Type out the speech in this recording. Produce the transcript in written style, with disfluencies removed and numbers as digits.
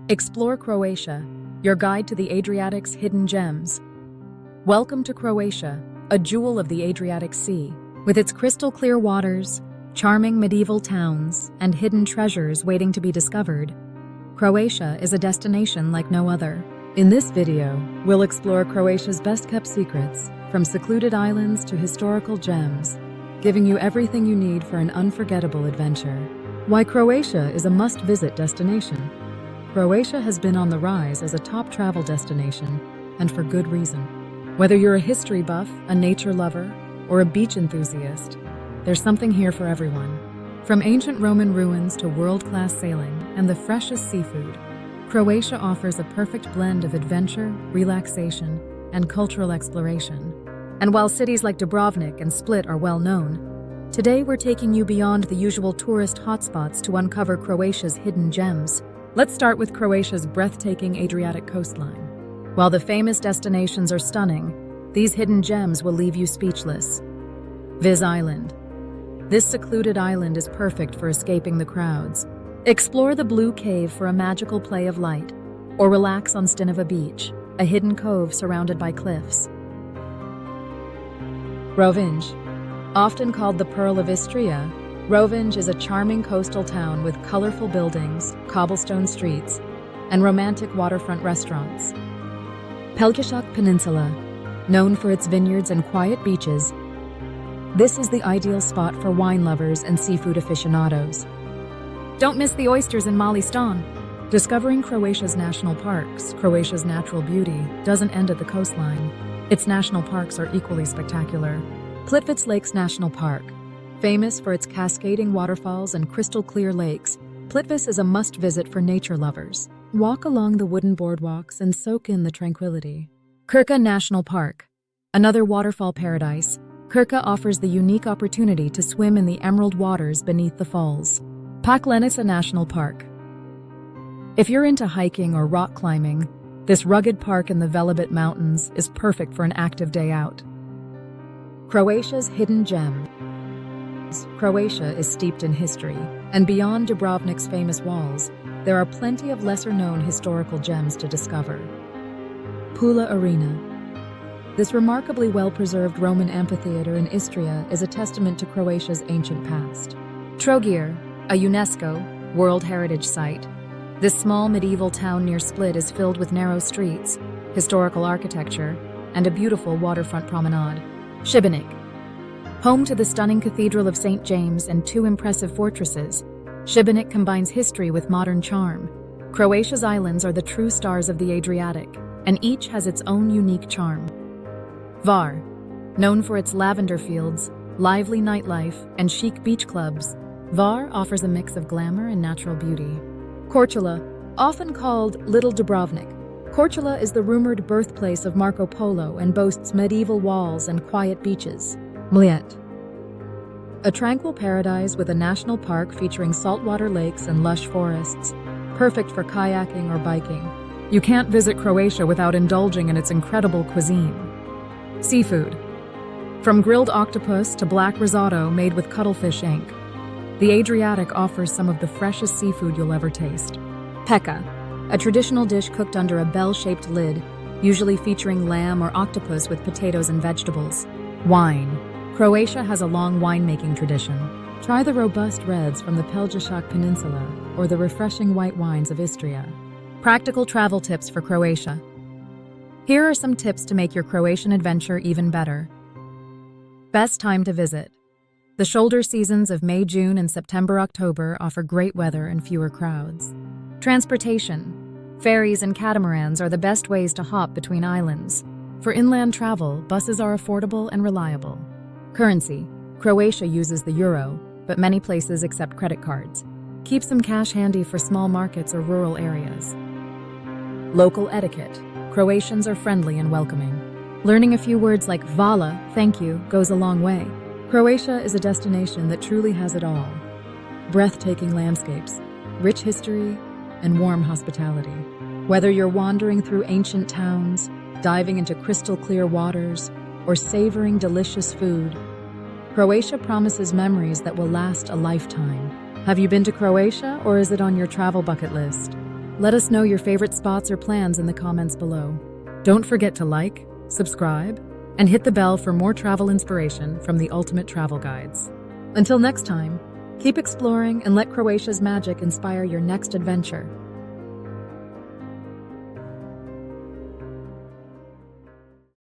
Explore Croatia, your guide to the Adriatic's hidden gems. Welcome to Croatia, a jewel of the Adriatic Sea. With its crystal-clear waters, charming medieval towns, and hidden treasures waiting to be discovered, Croatia is a destination like no other. In this video, we'll explore Croatia's best-kept secrets, from secluded islands to historical gems, giving you everything you need for an unforgettable adventure. Why Croatia is a must-visit destination. Croatia has been on the rise as a top travel destination, and for good reason. Whether you're a history buff, a nature lover, or a beach enthusiast, there's something here for everyone. From ancient Roman ruins to world-class sailing and the freshest seafood, Croatia offers a perfect blend of adventure, relaxation, and cultural exploration. And while cities like Dubrovnik and Split are well known, today we're taking you beyond the usual tourist hotspots to uncover Croatia's hidden gems. Let's start with Croatia's breathtaking Adriatic coastline. While the famous destinations are stunning, these hidden gems will leave you speechless. Vis Island. This secluded island is perfect for escaping the crowds. Explore the Blue Cave for a magical play of light, or relax on Stinova Beach, a hidden cove surrounded by cliffs. Rovinj. Often called the Pearl of Istria, Rovinj is a charming coastal town with colorful buildings, cobblestone streets, and romantic waterfront restaurants. Plitvice Peninsula, known for its vineyards and quiet beaches, this is the ideal spot for wine lovers and seafood aficionados. Don't miss the oysters in Mali Stan. Discovering Croatia's national parks, Croatia's natural beauty, doesn't end at the coastline. Its national parks are equally spectacular. Plitvice Lakes National Park. Famous for its cascading waterfalls and crystal-clear lakes, Plitvice is a must-visit for nature lovers. Walk along the wooden boardwalks and soak in the tranquility. Krka National Park. Another waterfall paradise, Krka offers the unique opportunity to swim in the emerald waters beneath the falls. Paklenica National Park. If you're into hiking or rock climbing, this rugged park in the Velebit Mountains is perfect for an active day out. Croatia's hidden gem. Croatia is steeped in history, and beyond Dubrovnik's famous walls, there are plenty of lesser-known historical gems to discover. Pula Arena. This remarkably well-preserved Roman amphitheater in Istria is a testament to Croatia's ancient past. Trogir, a UNESCO World Heritage Site. This small medieval town near Split is filled with narrow streets, historical architecture, and a beautiful waterfront promenade. Šibenik. Home to the stunning Cathedral of St. James and two impressive fortresses, Šibenik combines history with modern charm. Croatia's islands are the true stars of the Adriatic, and each has its own unique charm. Hvar. Known for its lavender fields, lively nightlife, and chic beach clubs, Hvar offers a mix of glamour and natural beauty. Korčula, often called Little Dubrovnik. Korčula is the rumored birthplace of Marco Polo and boasts medieval walls and quiet beaches. Mljet. A tranquil paradise with a national park featuring saltwater lakes and lush forests, perfect for kayaking or biking. You can't visit Croatia without indulging in its incredible cuisine. Seafood. From grilled octopus to black risotto made with cuttlefish ink, the Adriatic offers some of the freshest seafood you'll ever taste. Peka, a traditional dish cooked under a bell-shaped lid, usually featuring lamb or octopus with potatoes and vegetables. Wine. Croatia has a long winemaking tradition. Try the robust reds from the Plitvice Peninsula or the refreshing white wines of Istria. Practical travel tips for Croatia. Here are some tips to make your Croatian adventure even better. Best time to visit. The shoulder seasons of May, June, and September-October offer great weather and fewer crowds. Transportation. Ferries and catamarans are the best ways to hop between islands. For inland travel, buses are affordable and reliable. Currency. Croatia uses the euro, but many places accept credit cards. Keep some cash handy for small markets or rural areas. Local etiquette. Croatians are friendly and welcoming. Learning a few words like hvala, thank you, goes a long way. Croatia is a destination that truly has it all. Breathtaking landscapes, rich history, and warm hospitality. Whether you're wandering through ancient towns, diving into crystal-clear waters, or savoring delicious food, Croatia promises memories that will last a lifetime. Have you been to Croatia, or is it on your travel bucket list? Let us know your favorite spots or plans in the comments below. Don't forget to like, subscribe, and hit the bell for more travel inspiration from the Ultimate Travel Guides. Until next time, keep exploring and let Croatia's magic inspire your next adventure.